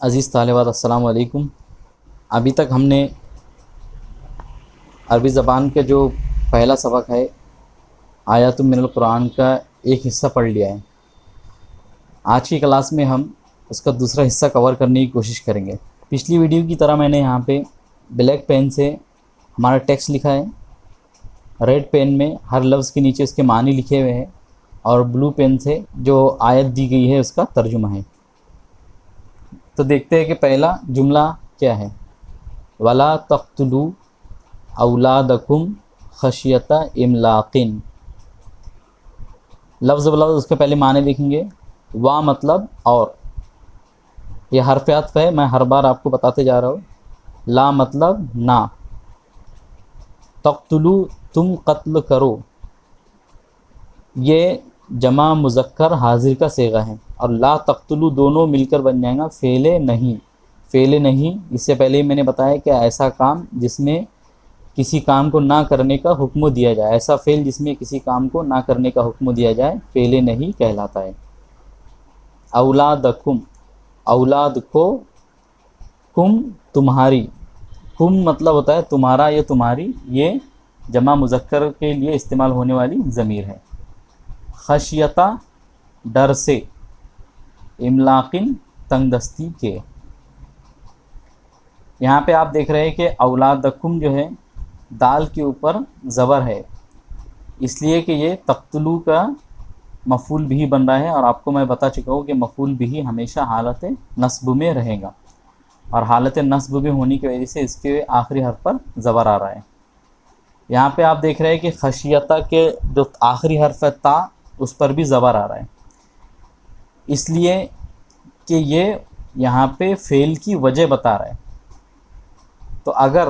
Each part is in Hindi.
अज़ीज़ तालिबात अस्सलाम वालेकुम। अभी तक हमने अरबी ज़बान के जो पहला सबक है आयातुम मिनल कुरान का एक हिस्सा पढ़ लिया है। आज की क्लास में हम उसका दूसरा हिस्सा कवर करने की कोशिश करेंगे। पिछली वीडियो की तरह मैंने यहाँ पे ब्लैक पेन से हमारा टेक्स्ट लिखा है, रेड पेन में हर लफ्ज़ के नीचे उसके मानी लिखे हुए हैं और ब्लू पेन से जो आयत दी गई है उसका तर्जुमा है। तो देखते हैं कि पहला जुमला क्या है। वला तक़्तुलू औलादकुम खशियता इमलाकिन। लफ्ज़ बलफ्ज़ उसके पहले माने देखेंगे। वा मतलब और, ये हर्फ़ अत्फ़ है, मैं हर बार आपको बताते जा रहा हूँ। ला मतलब ना। तक़्तुलू तुम कत्ल करो, ये जमा मुज़क्कर हाजिर का सेगा है। और ला तक़्तुलू दोनों मिलकर बन जाएगा फ़ेले नहीं। फ़ेले नहीं, इससे पहले ही मैंने बताया कि ऐसा काम जिसमें किसी काम को ना करने का हुक्म दिया जाए, ऐसा फ़ेल जिसमें किसी काम को ना करने का हुक्म दिया जाए फ़ेले नहीं कहलाता है। औलादकुम, औलाद को, कुम तुम्हारी, कुम मतलब होता है तुम्हारा या तुम्हारी, ये जमा मुज़क्कर के लिए इस्तेमाल होने वाली ज़मीर है। खशियता डर से, इमलाकिन तंगदस्ती के। यहाँ पे आप देख रहे हैं कि औलादकुम जो है दाल के ऊपर ज़बर है, इसलिए कि ये तक़्तुलू का मफ़ूल भी बन रहा है। और आपको मैं बता चुका हूँ कि मफ़ूल भी हमेशा हालत नस्ब में रहेगा और हालत नस्ब में होने की वजह से इसके आखिरी हर्फ पर ज़बर आ रहा है। यहाँ पे आप देख रहे हैं कि खशियता के जो आखिरी हर्फ है ता, उस पर भी ज़बर आ रहा है, इसलिए कि ये यहाँ पे फ़ेल की वजह बता रहा है। तो अगर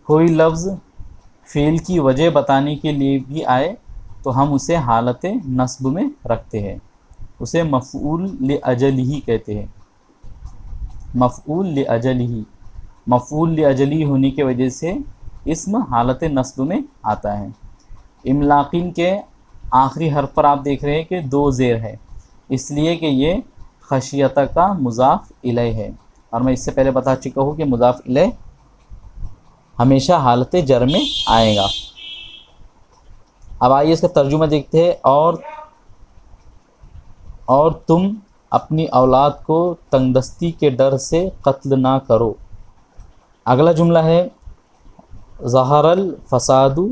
कोई लफ्ज़ फ़ेल की वजह बताने के लिए भी आए तो हम उसे हालत नस्ब में रखते हैं, उसे मफ़ऊल लिअजलिही कहते हैं। मफ़ऊल लिअजलिही, मफ़ऊल लिअजलिही होने की वजह से इस्म हालत नस्ब में आता है। इमलाकिन के आखिरी हर्फ पर आप देख रहे हैं कि दो ज़ेर है, इसलिए कि ये खशियता का मुज़ाफ़ इलैह है। और मैं इससे पहले बता चुका हूँ कि मुज़ाफ़ इलैह हमेशा हालत जर में आएगा। अब आइए इसका तर्जुमा देखते हैं। और तुम अपनी औलाद को तंगदस्ती के डर से कत्ल ना करो। अगला जुमला है ज़हरल फसादु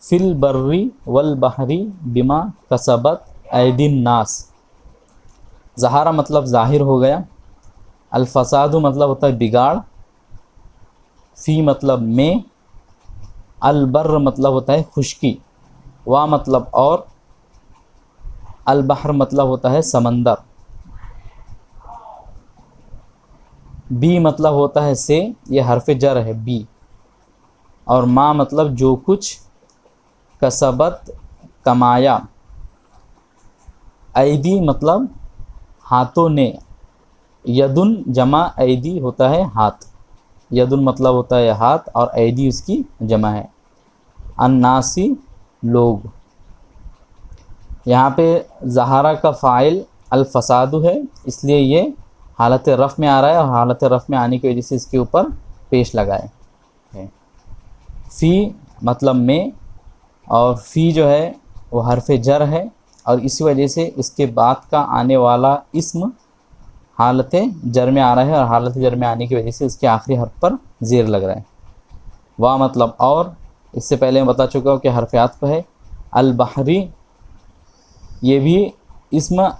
फिल बर्री वल बहरी बिमा कसबत ऐदिन नास। ज़हारा मतलब ज़ाहिर हो गया, अल फसादु मतलब होता है बिगाड़, फ़ी मतलब में, अल बर्र मतलब होता है खुश्की, वा मतलब और, अल बहर मतलब होता है समंदर, बी मतलब होता है से, ये हर्फ जर है बी, और मा मतलब जो कुछ, कसबत कमाया, ऐदी मतलब हाथों ने, यदुन जमा ऐदी होता है हाथ, यदुन मतलब होता है हाथ और ऐदी उसकी जमा है। अन्नासी लोग, यहाँ पे ज़हारा का फ़ाइल अल फसादु है, इसलिए ये हालत रफ़ में आ रहा है और हालत रफ़ में आने की वजह से इसके ऊपर पेश लगाए है। फ़ी मतलब में, और फ़ी जो है वो हर्फ जर है और इसी वजह से इसके बाद का आने वाला इस्म हालत जर में आ रहा है और हालत जर में आने की वजह से इसके आखिरी हर्फ पर ज़ेर लग रहा है। वाह मतलब और, इससे पहले मैं बता चुका हूँ कि हर्फ आत्फ़ है। अल बहरी, ये भी इस्म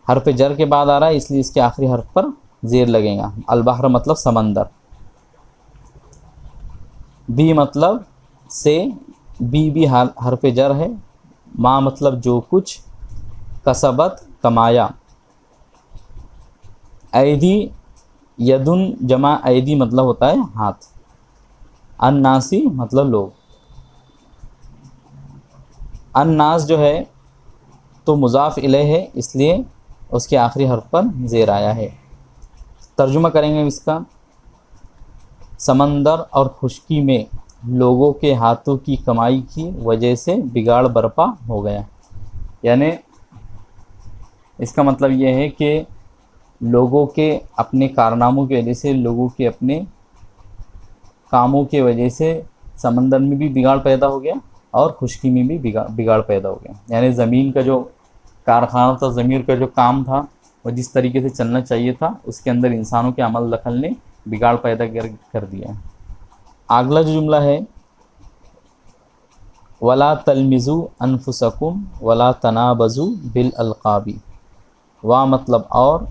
हर्फ जर के बाद आ रहा है, इसलिए इसके आखिरी हर्फ पर ज़ेर लगेगा। अल बहर मतलब समंदर। बी मतलब से, बी भी हर्फ जर है। माँ मतलब जो कुछ, कसबत कमाया, ऐदी यदुन जमा ऐदी मतलब होता है हाथ, अन्नासी मतलब लोग। अन्नास जो है तो मुज़ाफ़ इलैह है, इसलिए उसके आखिरी हर्फ पर ज़ेर आया है। तर्जुमा करेंगे इसका। समंदर और खुश्की में लोगों के हाथों की कमाई की वजह से बिगाड़ बर्पा हो गया। यानी इसका मतलब ये है कि लोगों के अपने कारनामों की वजह से, लोगों के अपने कामों की वजह से समंदर में भी बिगाड़ पैदा हो गया और खुशकी में भी बिगाड़ पैदा हो गया। यानी ज़मीन का जो कारखाना था, ज़मीन का जो काम था, वो जिस तरीके से चलना चाहिए था, उसके अंदर इंसानों के अमल दखल ने बिगाड़ पैदा कर दिया। अगला जो जुमला है, वला तलमिज़ु अनफुसकुम वला तनाबज़ु बिल अलक़ाबी। वा मतलब और,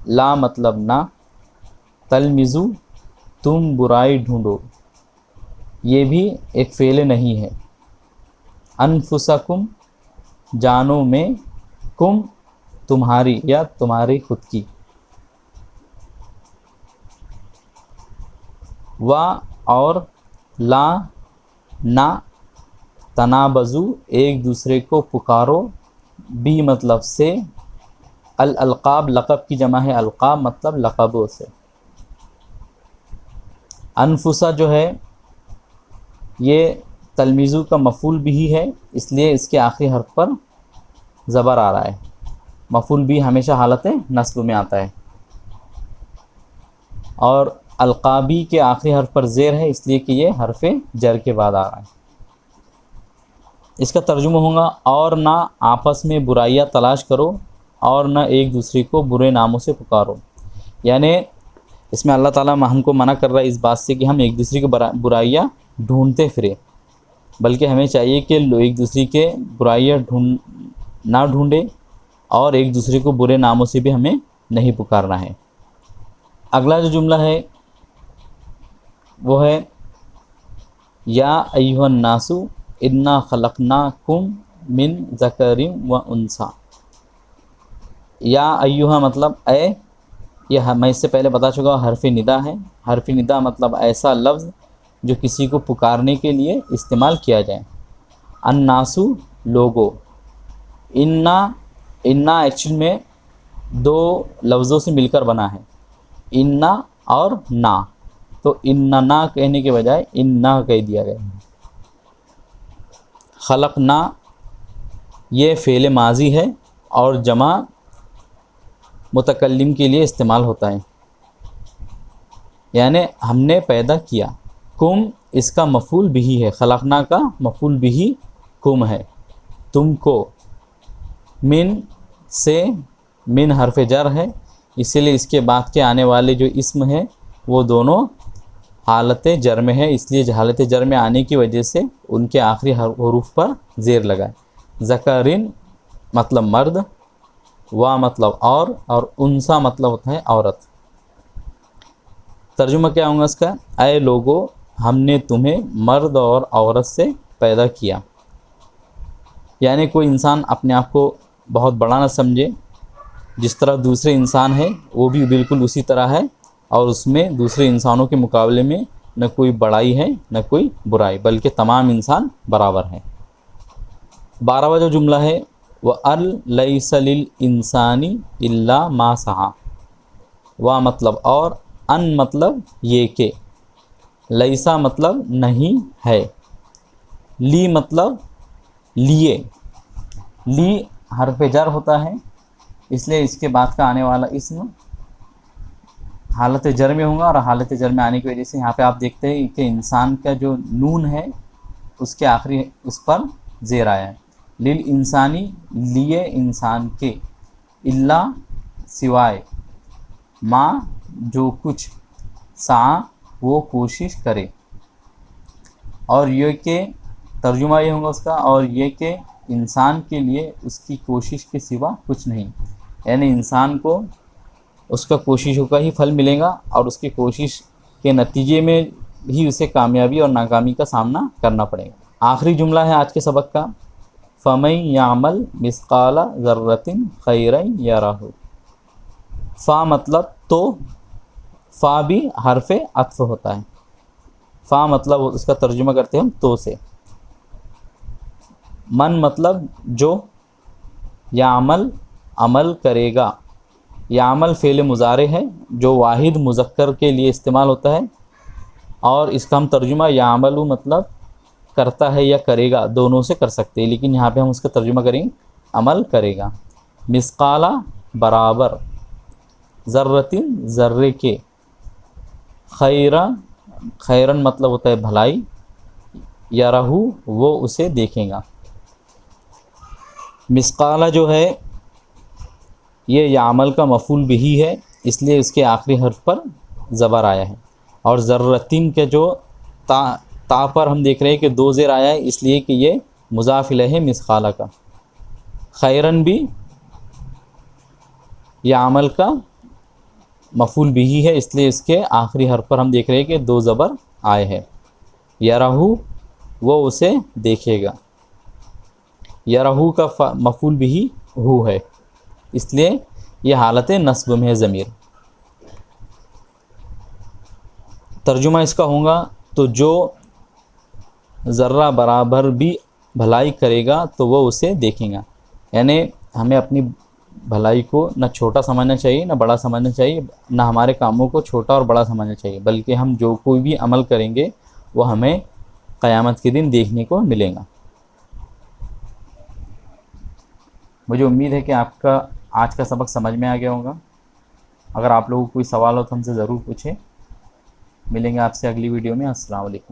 ला मतलब ना, तलमिज़ु तुम बुराई ढूंढो, ये भी एक फ़ेल नहीं है। अनफुसकुम जानों में, कुम तुम्हारी या तुम्हारी खुद की। वा और, ला ना, तनाबज़ु एक दूसरे को पुकारो, बी मतलब से, अल अलक़ाब लक़ब की जमा है, अलक़ाब मतलब लक़बों से। अनफुसा जो है ये तलमीज़ु का मफ़ूल भी है, इसलिए इसके आखिरी हर्फ पर ज़बर आ रहा है। मफ़ूल भी हमेशा हालत नस्ब में आता है। और अलक़ाबी के आखिरी हर्फ पर ज़ेर है, इसलिए कि ये हर्फ जर के बाद आ रहा है। इसका तर्जुमा होगा, और ना आपस में बुराइयाँ तलाश करो और ना एक दूसरे को बुरे नामों से पुकारो। यानी इसमें अल्लाह ताला हमको मना कर रहा है इस बात से कि हम एक दूसरे की बुराइयाँ ढूंढते फिरें, बल्कि हमें चाहिए कि एक दूसरे के बुराइयाँ ना ढूंढे और एक दूसरे को बुरे नामों से भी हमें नहीं पुकारना है। अगला जो जुमला है वो है, या अय्युहन नासु इन्ना खलकनाकुम मिन ज़करिन व उन्सा। या अय्युहा मतलब ए, यह मैं इससे पहले बता चुका हूँ, हर्फ़ निदा है। हर्फ़ निदा मतलब ऐसा लफ्ज़ जो किसी को पुकारने के लिए इस्तेमाल किया जाए। अन्नासु लोगो, इन्ना, इन्ना एक्चुअल में दो लफ्ज़ों से मिलकर बना है, इन्ना और ना, तो इन्ना ना कहने के बजाय इन्ना कह दिया गया है। खलकना ये फ़ेल माजी है और जमा मुतकल्लिम के लिए इस्तेमाल होता है, यानी हमने पैदा किया। कुम इसका मफ़ूल बिही है, खलकना का मफ़ूल बिही कुम है, तुमको। मिन से, मिन हर्फ जर है, इसीलिए इसके बाद के आने वाले जो इस्म है वो दोनों हालत जर में है, इसलिए हालत जर में आने की वजह से उनके आखिरी हरूफ पर ज़ेर लगा है। ज़करिन मतलब मर्द, वा मतलब और उनसा मतलब होता है औरत। तर्जुमा क्या होगा इसका, ऐ लोगो हमने तुम्हें मर्द और औरत से पैदा किया। यानी कोई इंसान अपने आप को बहुत बड़ा ना समझे, जिस तरह दूसरे इंसान है वो भी बिल्कुल उसी तरह है, और उसमें दूसरे इंसानों के मुकाबले में न कोई बड़ाई है न कोई बुराई, बल्कि तमाम इंसान बराबर हैं। 12वां जो जुमला है, वह अल लैसा लिल इंसानी इल्ला मा सहा। वा मतलब और, अन मतलब ये के, लैसा मतलब नहीं है, ली मतलब लिए। ली हर्फ जर होता है, इसलिए इसके बाद का आने वाला इस्म हालत जर में होगा, और हालत जर में आने की वजह से यहाँ पे आप देखते हैं कि इंसान का जो नून है उसके आखिरी उस पर ज़ेर आया है। लिल इंसानी लिए इंसान के, इल्ला सिवाय, माँ जो कुछ, सा वो कोशिश करे। और ये के तर्जुमा ये होगा उसका, और ये के इंसान के लिए उसकी कोशिश के सिवा कुछ नहीं, यानी इंसान को उसका कोशिशों का ही फल मिलेगा और उसकी कोशिश के नतीजे में ही उसे कामयाबी और नाकामी का सामना करना पड़ेगा। आखिरी जुमला है आज के सबक का, फ़मन यामल मिस्काला ज़र्रतिन खैरन यराहु। फ़ा मतलब तो, फ़ा भी हर्फ अत्फ़ होता है। फ़ा मतलब उसका तर्जुमा करते हैं हम तो से। मन मतलब जो, यामल अमल करेगा। यामल फ़ेल मुज़ारे है जो वाहिद मुज़क्कर के लिए इस्तेमाल होता है, और इसका हम तर्जुमा यामलु मतलब करता है या करेगा दोनों से कर सकते हैं, लेकिन यहाँ पे हम उसका तर्जुमा करेंगे अमल करेगा। मिस्काला बराबर, ज़र्रतिन ज़र्रे के, खैरा खैरन मतलब होता है भलाई, यरहू वो उसे देखेगा। मिसकाला जो है ये यामल का मफूल बिही है, इसलिए इसके आखिरी हर्फ पर ज़बर आया है। और ज़र्रतिन के जो ता पर हम देख रहे हैं कि दो ज़ेर आया है, इसलिए कि ये मुज़ाफ़ इलैह है मिसकाला का। खैरन भी यामल का मफूल बिही है, इसलिए इसके आखिरी हर्फ पर हम देख रहे हैं कि दो ज़बर आए हैं। यरहू वो उसे देखेगा, यरहू का मफूल बिही हु है, इसलिए ये हालत नस्ब में है ज़मीर। तर्जुमा इसका होगा तो जो ज़र्रा बराबर भी भलाई करेगा तो वो उसे देखेगा। यानी हमें अपनी भलाई को न छोटा समझना चाहिए न बड़ा समझना चाहिए, न हमारे कामों को छोटा और बड़ा समझना चाहिए, बल्कि हम जो कोई भी अमल करेंगे वो हमें क़यामत के दिन देखने को मिलेगा। मुझे उम्मीद है कि आपका आज का सबक समझ में आ गया होगा। अगर आप लोगों को कोई सवाल हो तो हमसे ज़रूर पूछें। मिलेंगे आपसे अगली वीडियो में। अस्सलाम वालेकुम।